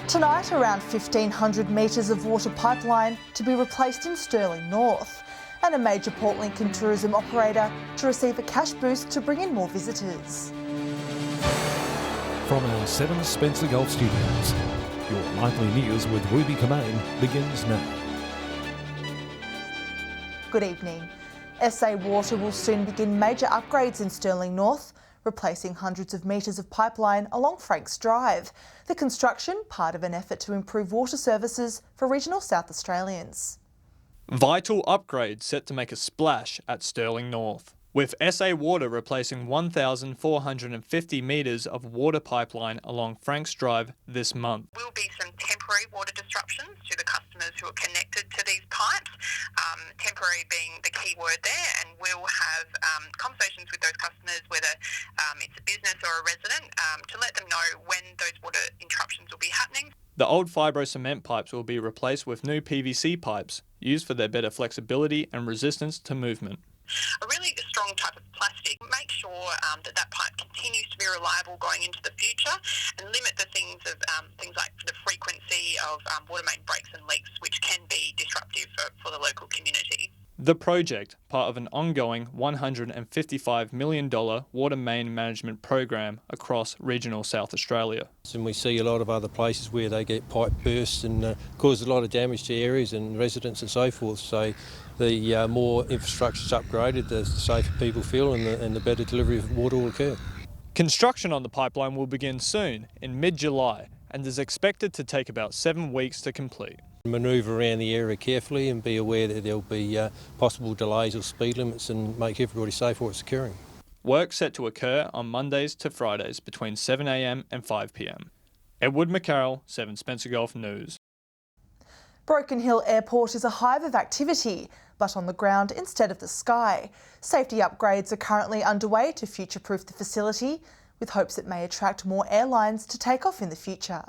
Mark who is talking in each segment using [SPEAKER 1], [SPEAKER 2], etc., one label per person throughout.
[SPEAKER 1] Tonight, around 1,500 metres of water pipeline to be replaced in Stirling North, and a major Port Lincoln tourism operator to receive a cash boost to bring in more visitors.
[SPEAKER 2] From our 7 Spencer Golf Studios, your nightly news with Ruby Kamain begins now.
[SPEAKER 1] Good evening. SA Water will soon begin major upgrades in Stirling North, replacing hundreds of metres of pipeline along Franks Drive. The construction, part of an effort to improve water services for regional South Australians.
[SPEAKER 3] Vital upgrades set to make a splash at Stirling North, with SA Water replacing 1,450 metres of water pipeline along Franks Drive this month.
[SPEAKER 4] There will be some temporary water disruptions to the customers who are connected to these pipes, temporary being the key word there, and we'll have conversations with those customers, whether it's a business or a resident, to let them know when those water interruptions will be happening.
[SPEAKER 3] The old fibro cement pipes will be replaced with new PVC pipes, used for their better flexibility and resistance to movement.
[SPEAKER 4] A really strong type of plastic. Make sure that pipe continues to be reliable going into the future, and limit the things like the frequency of water main breaks and leaks, which can be disruptive for the local community.
[SPEAKER 3] The project, part of an ongoing $155 million water main management program across regional South Australia.
[SPEAKER 5] And we see a lot of other places where they get pipe bursts and cause a lot of damage to areas and residents and so forth. So the more infrastructure is upgraded, the safer people feel and the better delivery of water will occur.
[SPEAKER 3] Construction on the pipeline will begin soon, in mid-July, and is expected to take about 7 weeks to complete.
[SPEAKER 5] Manoeuvre around the area carefully and be aware that there'll be possible delays or speed limits, and make everybody safe while it's occurring.
[SPEAKER 3] Work set to occur on Mondays to Fridays between 7 a.m. and 5 p.m. Edward McCarroll, 7 Spencer Golf News.
[SPEAKER 1] Broken Hill Airport is a hive of activity, but on the ground instead of the sky. Safety upgrades are currently underway to future-proof the facility, with hopes it may attract more airlines to take off in the future.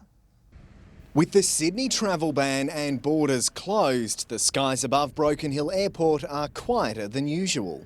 [SPEAKER 6] With the Sydney travel ban and borders closed, the skies above Broken Hill Airport are quieter than usual.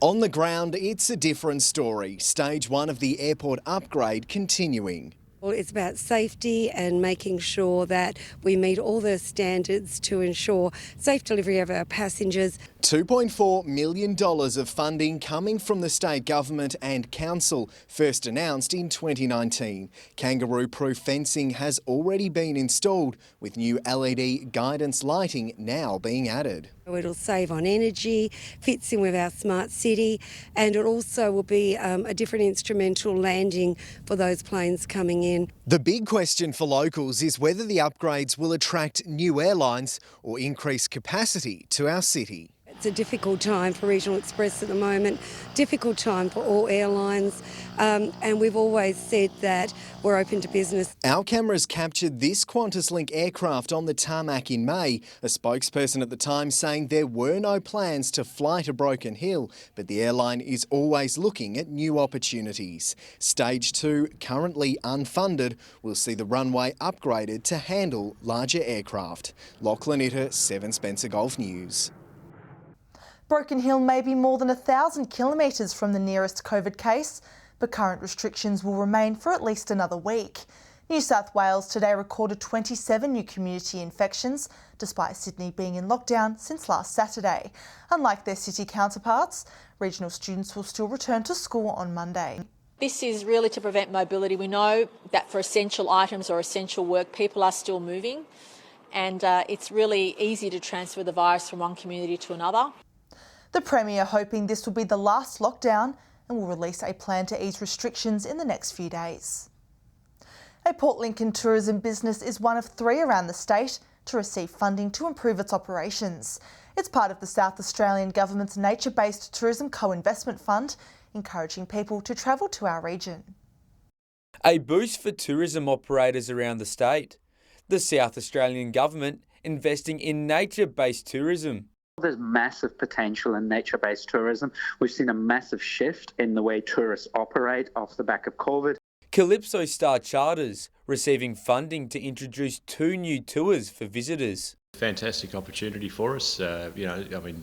[SPEAKER 6] On the ground, it's a different story. Stage 1 of the airport upgrade continuing.
[SPEAKER 7] Well, it's about safety and making sure that we meet all the standards to ensure safe delivery of our passengers.
[SPEAKER 6] $2.4 million of funding coming from the state government and council, first announced in 2019. Kangaroo-proof fencing has already been installed, with new LED guidance lighting now being added.
[SPEAKER 7] It'll save on energy, fits in with our smart city, and it also will be a different instrumental landing for those planes coming in.
[SPEAKER 6] The big question for locals is whether the upgrades will attract new airlines or increase capacity to our city.
[SPEAKER 7] It's a difficult time for Regional Express at the moment, difficult time for all airlines, and we've always said that we're open to business.
[SPEAKER 6] Our cameras captured this QantasLink aircraft on the tarmac in May, a spokesperson at the time saying there were no plans to fly to Broken Hill, but the airline is always looking at new opportunities. Stage 2, currently unfunded, will see the runway upgraded to handle larger aircraft. Lachlan Itter, 7 Spencer Golf News.
[SPEAKER 1] Broken Hill may be more than 1,000 kilometres from the nearest COVID case, but current restrictions will remain for at least another week. New South Wales today recorded 27 new community infections, despite Sydney being in lockdown since last Saturday. Unlike their city counterparts, regional students will still return to school on Monday.
[SPEAKER 8] This is really to prevent mobility. We know that for essential items or essential work, people are still moving, and it's really easy to transfer the virus from one community to another.
[SPEAKER 1] The Premier hoping this will be the last lockdown and will release a plan to ease restrictions in the next few days. A Port Lincoln tourism business is one of 3 around the state to receive funding to improve its operations. It's part of the South Australian Government's nature-based tourism co-investment fund, encouraging people to travel to our region.
[SPEAKER 9] A boost for tourism operators around the state. The South Australian Government investing in nature-based tourism.
[SPEAKER 10] There's massive potential in nature-based tourism. We've seen a massive shift in the way tourists operate off the back of COVID.
[SPEAKER 9] Calypso Star Charters receiving funding to introduce 2 new tours for visitors.
[SPEAKER 11] Fantastic opportunity for us.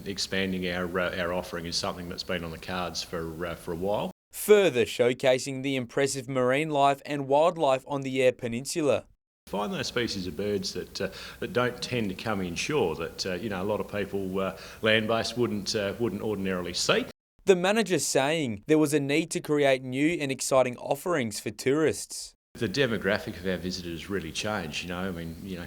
[SPEAKER 11] Expanding our offering is something that's been on the cards for a while.
[SPEAKER 9] further showcasing the impressive marine life and wildlife on the Eyre Peninsula.
[SPEAKER 11] Find those species of birds that don't tend to come inshore, that a lot of people land-based wouldn't ordinarily see.
[SPEAKER 9] The manager saying there was a need to create new and exciting offerings for tourists.
[SPEAKER 11] The demographic of our visitors really changed.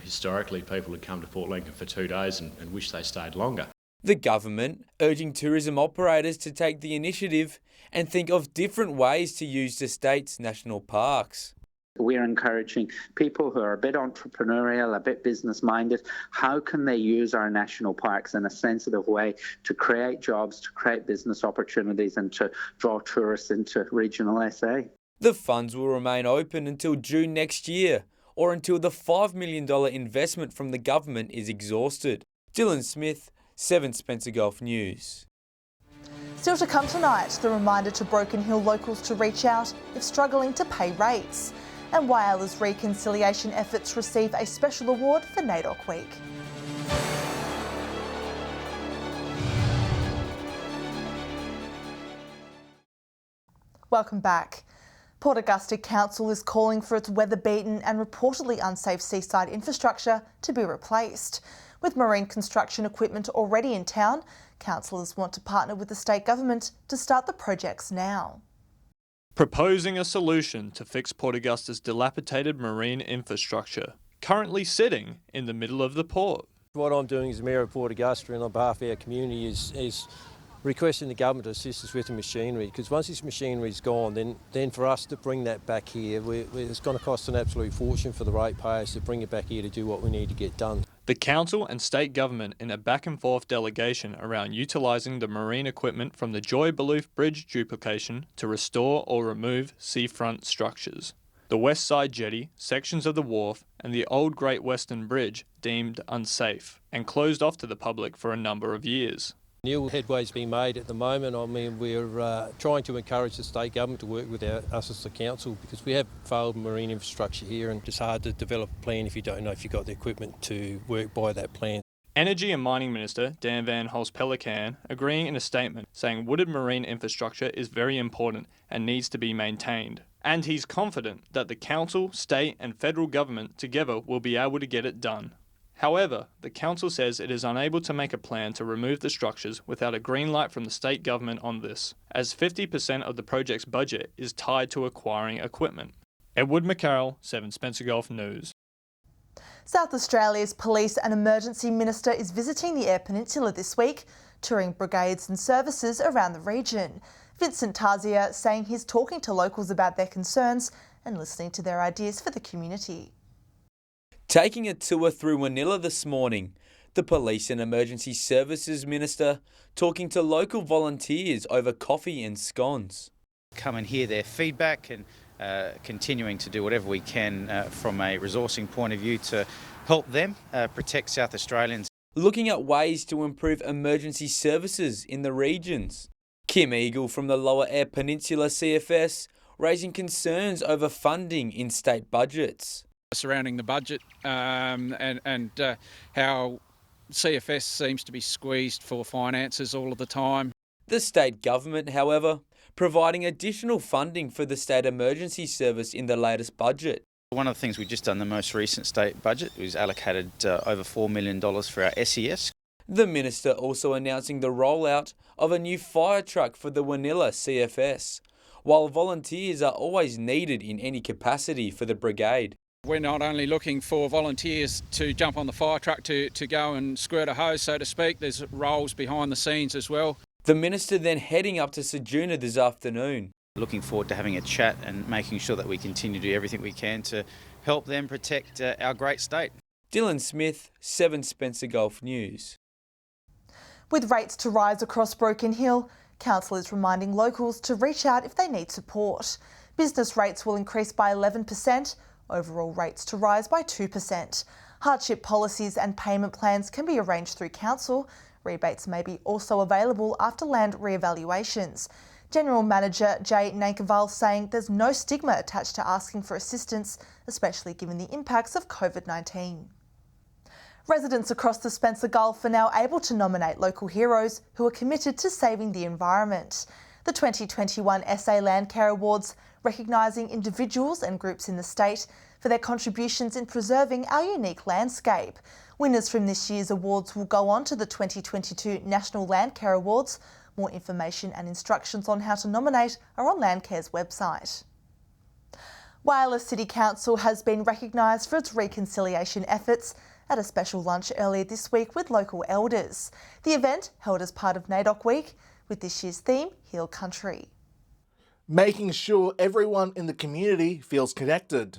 [SPEAKER 11] Historically people had come to Port Lincoln for 2 days and wish they stayed longer.
[SPEAKER 9] The government urging tourism operators to take the initiative and think of different ways to use the state's national parks.
[SPEAKER 10] We're encouraging people who are a bit entrepreneurial, a bit business-minded. How can they use our national parks in a sensitive way to create jobs, to create business opportunities and to draw tourists into regional SA?
[SPEAKER 9] The funds will remain open until June next year, or until the $5 million investment from the government is exhausted. Dylan Smith, 7 Spencer Gulf News.
[SPEAKER 1] Still to come tonight, the reminder to Broken Hill locals to reach out if struggling to pay rates. And Whyala's reconciliation efforts receive a special award for NAIDOC Week. Welcome back. Port Augusta Council is calling for its weather-beaten and reportedly unsafe seaside infrastructure to be replaced. With marine construction equipment already in town, councillors want to partner with the state government to start the projects now.
[SPEAKER 3] Proposing a solution to fix Port Augusta's dilapidated marine infrastructure, currently sitting in the middle of the port.
[SPEAKER 5] What I'm doing as Mayor of Port Augusta and on behalf of our community is requesting the government to assist us with the machinery, because once this machinery is gone, then for us to bring that back here, it's going to cost an absolute fortune for the ratepayers to bring it back here to do what we need to get done.
[SPEAKER 3] The council and state government in a back and forth delegation around utilising the marine equipment from the Joy Balouf Bridge duplication to restore or remove seafront structures. The West Side Jetty, sections of the wharf and the old Great Western Bridge deemed unsafe and closed off to the public for a number of years.
[SPEAKER 5] New headway's being made at the moment. We're trying to encourage the state government to work with us as the council, because we have failed marine infrastructure here and it's hard to develop a plan if you don't know if you've got the equipment to work by that plan.
[SPEAKER 3] Energy and Mining Minister Dan Van Holst-Pellecan agreeing in a statement saying wooded marine infrastructure is very important and needs to be maintained. And he's confident that the council, state and federal government together will be able to get it done. However, the council says it is unable to make a plan to remove the structures without a green light from the state government on this, as 50% of the project's budget is tied to acquiring equipment. Edward McCarroll, 7 Spencer Gulf News.
[SPEAKER 1] South Australia's Police and Emergency Minister is visiting the Eyre Peninsula this week, touring brigades and services around the region. Vincent Tarzia saying he's talking to locals about their concerns and listening to their ideas for the community.
[SPEAKER 9] Taking a tour through Manila this morning, the Police and Emergency Services Minister talking to local volunteers over coffee and scones.
[SPEAKER 12] Come and hear their feedback and continuing to do whatever we can from a resourcing point of view to help them protect South Australians.
[SPEAKER 9] Looking at ways to improve emergency services in the regions. Kim Eagle from the Lower Eyre Peninsula CFS raising concerns over funding in state budgets.
[SPEAKER 13] Surrounding the budget and how CFS seems to be squeezed for finances all of the time.
[SPEAKER 9] The state government, however, providing additional funding for the State Emergency Service in the latest budget.
[SPEAKER 12] One of the things we've just done, the most recent state budget, was allocated over $4 million for our SES.
[SPEAKER 9] The Minister also announcing the rollout of a new fire truck for the Wanilla CFS, while volunteers are always needed in any capacity for the brigade.
[SPEAKER 13] We're not only looking for volunteers to jump on the fire truck to go and squirt a hose, so to speak, there's roles behind the scenes as well.
[SPEAKER 9] The Minister then heading up to Ceduna this afternoon.
[SPEAKER 12] Looking forward to having a chat and making sure that we continue to do everything we can to help them protect our great state.
[SPEAKER 9] Dylan Smith, 7 Spencer Gulf News.
[SPEAKER 1] With rates to rise across Broken Hill, council is reminding locals to reach out if they need support. Business rates will increase by 11%, overall rates to rise by 2%. Hardship policies and payment plans can be arranged through council. Rebates may be also available after land re-evaluations. General Manager Jay Nankerval saying there's no stigma attached to asking for assistance, especially given the impacts of COVID-19. Residents across the Spencer Gulf are now able to nominate local heroes who are committed to saving the environment. The The 2021 SA Landcare Awards recognising individuals and groups in the state for their contributions in preserving our unique landscape. Winners from this year's awards will go on to the 2022 National Landcare Awards. More information and instructions on how to nominate are on Landcare's website. Whyalla City Council has been recognised for its reconciliation efforts at a special lunch earlier this week with local elders. The event, held as part of NAIDOC Week, with this year's theme, Heal Country.
[SPEAKER 14] Making sure everyone in the community feels connected.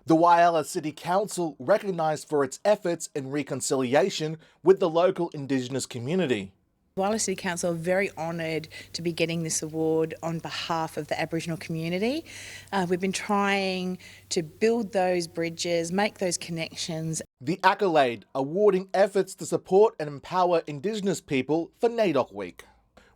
[SPEAKER 14] The Whyalla City Council recognised for its efforts in reconciliation with the local Indigenous community.
[SPEAKER 15] Whyalla City Council are very honoured to be getting this award on behalf of the Aboriginal community. We've been trying to build those bridges, make those connections.
[SPEAKER 14] The accolade awarding efforts to support and empower Indigenous people for NAIDOC Week.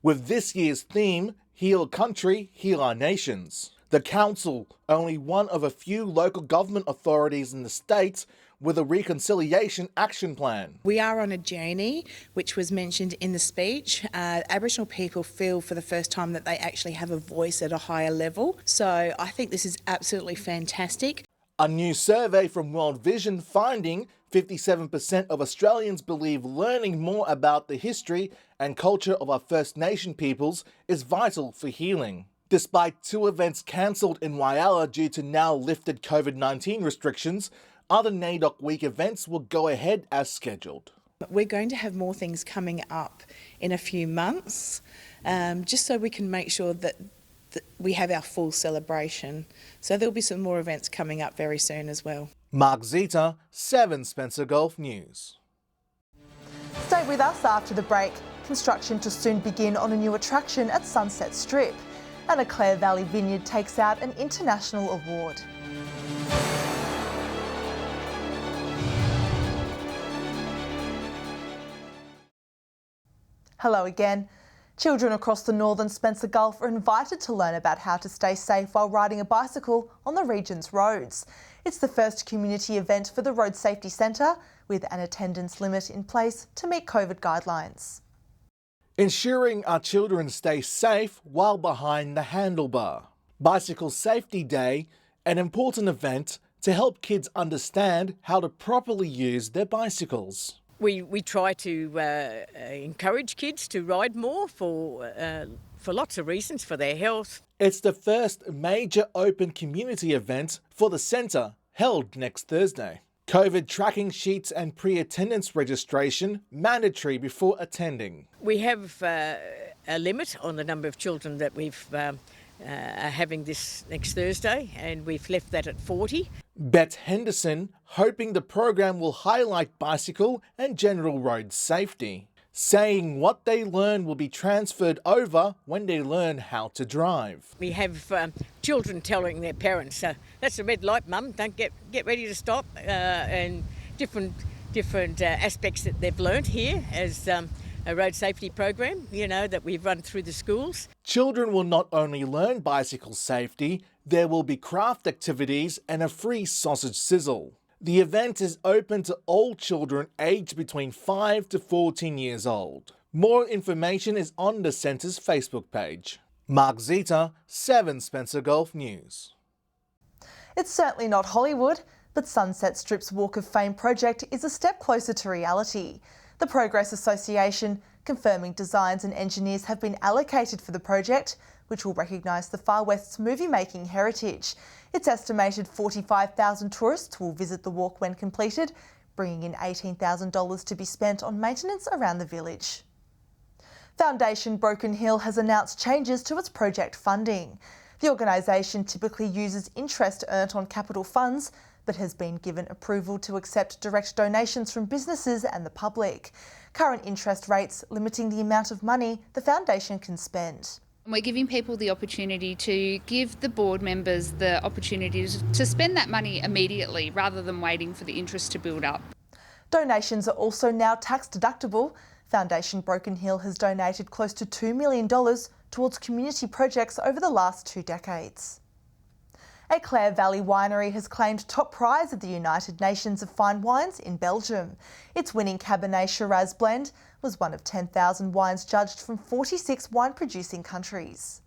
[SPEAKER 14] With this year's theme, Heal Country, Heal Our Nations. The council, only one of a few local government authorities in the states with a reconciliation action plan.
[SPEAKER 15] We are on a journey, which was mentioned in the speech. Aboriginal people feel for the first time that they actually have a voice at a higher level. So I think this is absolutely fantastic.
[SPEAKER 14] A new survey from World Vision finding 57% of Australians believe learning more about the history and culture of our First Nation peoples is vital for healing. Despite 2 events cancelled in Whyalla due to now lifted COVID-19 restrictions, other NAIDOC Week events will go ahead as scheduled.
[SPEAKER 15] We're going to have more things coming up in a few months, just so we can make sure that we have our full celebration. So there'll be some more events coming up very soon as well.
[SPEAKER 14] Mark Zita, 7 Spencer Golf News.
[SPEAKER 1] Stay with us after the break. Construction to soon begin on a new attraction at Sunset Strip. And a Clare Valley vineyard takes out an international award. Hello again. Children across the northern Spencer Gulf are invited to learn about how to stay safe while riding a bicycle on the region's roads. It's the first community event for the Road Safety Centre, with an attendance limit in place to meet COVID guidelines.
[SPEAKER 14] Ensuring our children stay safe while behind the handlebar. Bicycle Safety Day, an important event to help kids understand how to properly use their bicycles.
[SPEAKER 16] We try to encourage kids to ride more for lots of reasons, for their health.
[SPEAKER 14] It's the first major open community event for the centre, held next Thursday. COVID tracking sheets and pre-attendance registration mandatory before attending.
[SPEAKER 16] We have a limit on the number of children that we've are having this next Thursday, and we've left that at 40.
[SPEAKER 14] Bet Henderson hoping the program will highlight bicycle and general road safety, saying what they learn will be transferred over when they learn how to drive.
[SPEAKER 16] We have children telling their parents, "That's a red light, Mum. Don't get ready to stop," and different aspects that they've learnt here as a road safety program, that we've run through the schools.
[SPEAKER 14] Children will not only learn bicycle safety, there will be craft activities and a free sausage sizzle. The event is open to all children aged between 5 to 14 years old. More information is on the centre's Facebook page. Mark Zita, 7 Spencer Golf News.
[SPEAKER 1] It's certainly not Hollywood, but Sunset Strip's Walk of Fame project is a step closer to reality. The Progress Association confirming designs and engineers have been allocated for the project, which will recognise the Far West's movie-making heritage. It's estimated 45,000 tourists will visit the walk when completed, bringing in $18,000 to be spent on maintenance around the village. Foundation Broken Hill has announced changes to its project funding. The organisation typically uses interest earned on capital funds, but has been given approval to accept direct donations from businesses and the public. Current interest rates limiting the amount of money the foundation can spend.
[SPEAKER 17] We're giving people the opportunity to give the board members the opportunity to spend that money immediately rather than waiting for the interest to build up.
[SPEAKER 1] Donations are also now tax deductible. Foundation Broken Hill has donated close to $2 million towards community projects over the last 2 decades. A Clare Valley winery has claimed top prize at the United Nations of Fine Wines in Belgium. Its winning Cabernet Shiraz blend was one of 10,000 wines judged from 46 wine-producing countries.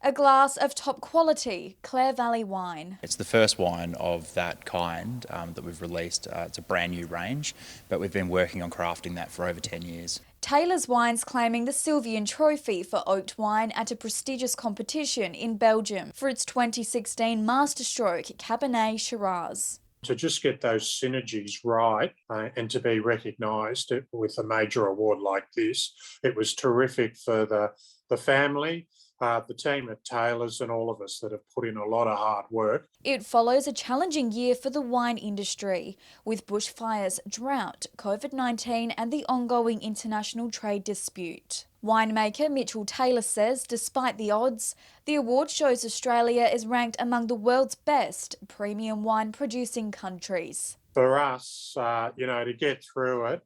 [SPEAKER 18] A glass of top quality Clare Valley wine.
[SPEAKER 19] It's the first wine of that kind that we've released. It's a brand new range, but we've been working on crafting that for over 10 years.
[SPEAKER 18] Taylor's Wines claiming the Sylvian Trophy for oaked wine at a prestigious competition in Belgium for its 2016 Masterstroke Cabernet Shiraz.
[SPEAKER 20] To just get those synergies right and to be recognised with a major award like this, it was terrific for the family, the team at Taylor's and all of us that have put in a lot of hard work.
[SPEAKER 18] It follows a challenging year for the wine industry, with bushfires, drought, COVID-19 and the ongoing international trade dispute. Winemaker Mitchell Taylor says despite the odds, the award shows Australia is ranked among the world's best premium wine producing countries.
[SPEAKER 20] For us, to get through it,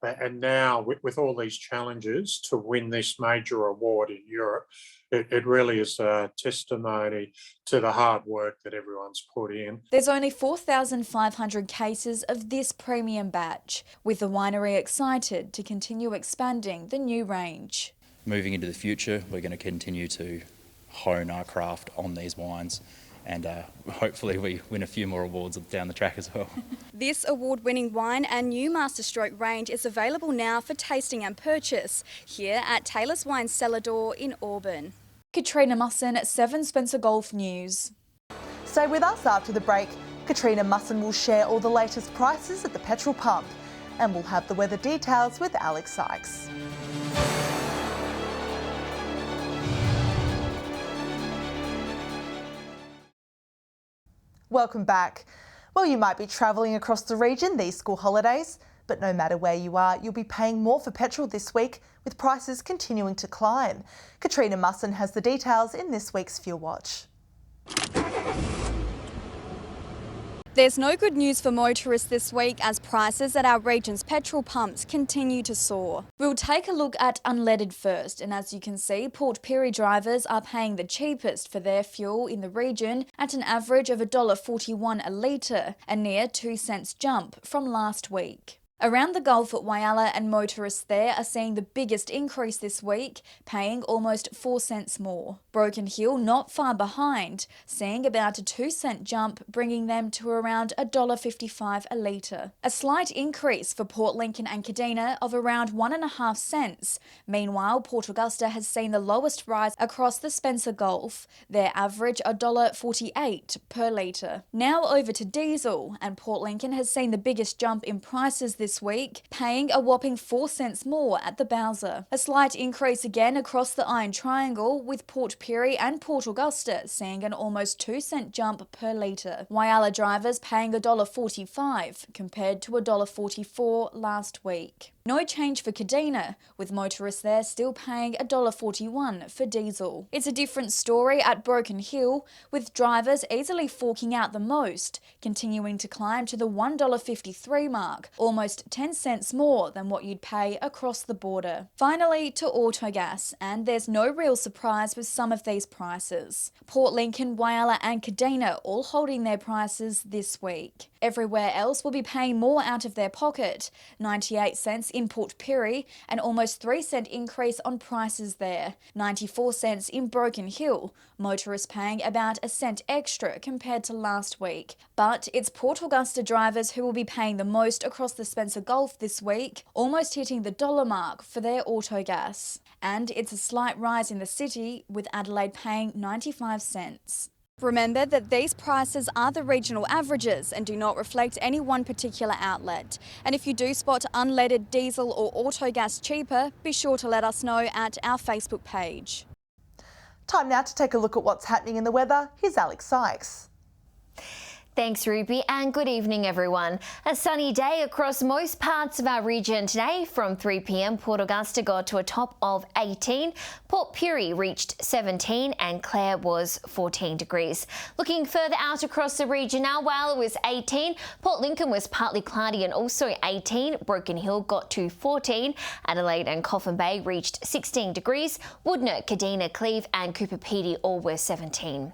[SPEAKER 20] and now with all these challenges to win this major award in Europe, it really is a testimony to the hard work that everyone's put in.
[SPEAKER 18] There's only 4,500 cases of this premium batch, with the winery excited to continue expanding the new range.
[SPEAKER 19] Moving into the future, we're going to continue to hone our craft on these wines, and hopefully we win a few more awards down the track as well.
[SPEAKER 18] This award-winning wine and new Masterstroke range is available now for tasting and purchase here at Taylor's Wine Cellar Door in Auburn. Katrina Musson, 7 Spencer Golf News.
[SPEAKER 1] Stay with us after the break. Katrina Musson will share all the latest prices at the petrol pump, and we'll have the weather details with Alex Sykes. Welcome back. Well, you might be travelling across the region these school holidays, but no matter where you are, you'll be paying more for petrol this week, with prices continuing to climb. Katrina Musson has the details in this week's Fuel Watch.
[SPEAKER 18] There's no good news for motorists this week as prices at our region's petrol pumps continue to soar. We'll take a look at unleaded first, and as you can see, Port Pirie drivers are paying the cheapest for their fuel in the region at an average of $1.41 a litre, a near 2 cents jump from last week. Around the Gulf at Whyalla and motorists there are seeing the biggest increase this week, paying almost 4 cents more. Broken Hill not far behind, seeing about a 2 cent jump, bringing them to around $1.55 a litre. A slight increase for Port Lincoln and Kadina of around 1.5 cents. Meanwhile, Port Augusta has seen the lowest rise across the Spencer Gulf, their average $1.48 per litre. Now over to diesel, and Port Lincoln has seen the biggest jump in prices this week, paying a whopping 4 cents more at the Bowser. A slight increase again across the Iron Triangle, with Port Pirie and Port Augusta seeing an almost 2 cent jump per litre. Whyalla drivers paying $1.45 compared to $1.44 last week. No change for Kadina, with motorists there still paying $1.41 for diesel. It's a different story at Broken Hill, with drivers easily forking out the most, continuing to climb to the $1.53 mark, almost 10 cents more than what you'd pay across the border. Finally, to Autogas, and there's no real surprise with some of these prices. Port Lincoln, Whyalla and Kadina all holding their prices this week. Everywhere else will be paying more out of their pocket, 98 cents in Port Pirie, an almost 3 cent increase on prices there, 94 cents in Broken Hill, motorists paying about a cent extra compared to last week. But it's Port Augusta drivers who will be paying the most across the Spencer Gulf this week, almost hitting the dollar mark for their Autogas. And it's a slight rise in the city, with Adelaide paying 95 cents. Remember that these prices are the regional averages and do not reflect any one particular outlet. And if you do spot unleaded diesel or Autogas cheaper, be sure to let us know at our Facebook page.
[SPEAKER 1] Time now to take a look at what's happening in the weather. Here's Alex Sykes.
[SPEAKER 21] Thanks, Ruby, and good evening, everyone. A sunny day across most parts of our region today. From 3 p.m, Port Augusta got to a top of 18. Port Pirie reached 17 and Clare was 14 degrees. Looking further out across the region now, Whyalla was 18. Port Lincoln was partly cloudy and also 18. Broken Hill got to 14. Adelaide and Coffin Bay reached 16 degrees. Woodner, Kadina, Cleve and Cooper Pedy all were 17.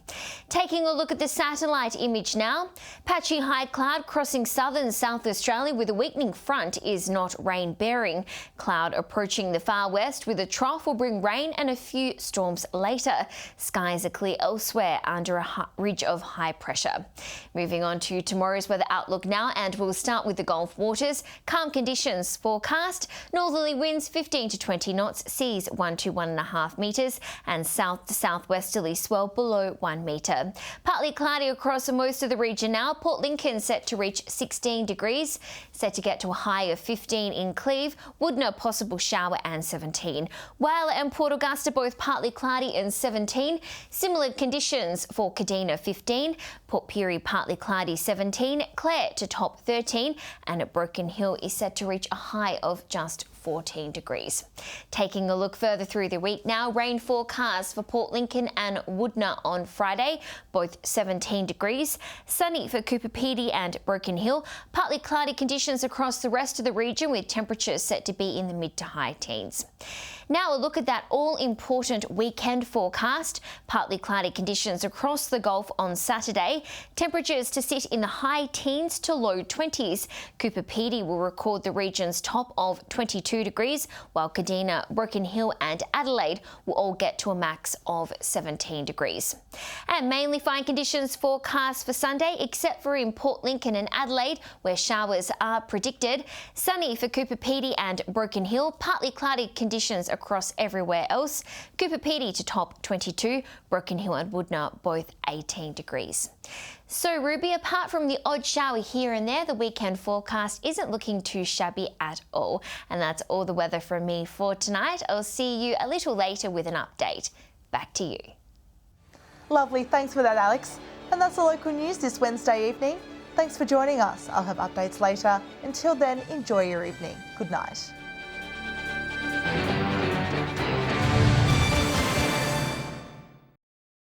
[SPEAKER 21] Taking a look at the satellite image now. Patchy high cloud crossing southern South Australia with a weakening front is not rain-bearing. Cloud approaching the far west with a trough will bring rain and a few storms later. Skies are clear elsewhere under a ridge of high pressure. Moving on to tomorrow's weather outlook now, and we'll start with the Gulf waters. Calm conditions forecast. Northerly winds 15 to 20 knots, seas 1 to 1.5 metres, and south to southwesterly swell below 1 metre. Partly cloudy across most of the region now. Port Lincoln set to reach 16 degrees, set to get to a high of 15 in Cleve, Woodner possible shower and 17. Whyalla and Port Augusta both partly cloudy and 17. Similar conditions for Kadina 15, Port Pirie partly cloudy 17, Clare to top 13, and at Broken Hill is set to reach a high of just 14 degrees. Taking a look further through the week now, rain forecast for Port Lincoln and Woodner on Friday, both 17 degrees. Sunny for Cooper Pedy and Broken Hill. Partly cloudy conditions across the rest of the region with temperatures set to be in the mid to high teens. Now a look at that all-important weekend forecast. Partly cloudy conditions across the Gulf on Saturday. Temperatures to sit in the high teens to low 20s. Cooper Pedy will record the region's top of 22 degrees, while Kadina, Broken Hill and Adelaide will all get to a max of 17 degrees. And mainly fine conditions forecast for Sunday, except for in Port Lincoln and Adelaide, where showers are predicted. Sunny for Cooper Pedy and Broken Hill. Partly cloudy conditions across everywhere else. Cooper Pedy to top 22, Broken Hill and Woodner both 18 degrees. So Ruby, apart from the odd shower here and there, the weekend forecast isn't looking too shabby at all. And that's all the weather from me for tonight. I'll see you a little later with an update. Back to you.
[SPEAKER 1] Lovely, thanks for that, Alex. And that's the local news this Wednesday evening. Thanks for joining us. I'll have updates later. Until then, enjoy your evening. Good night.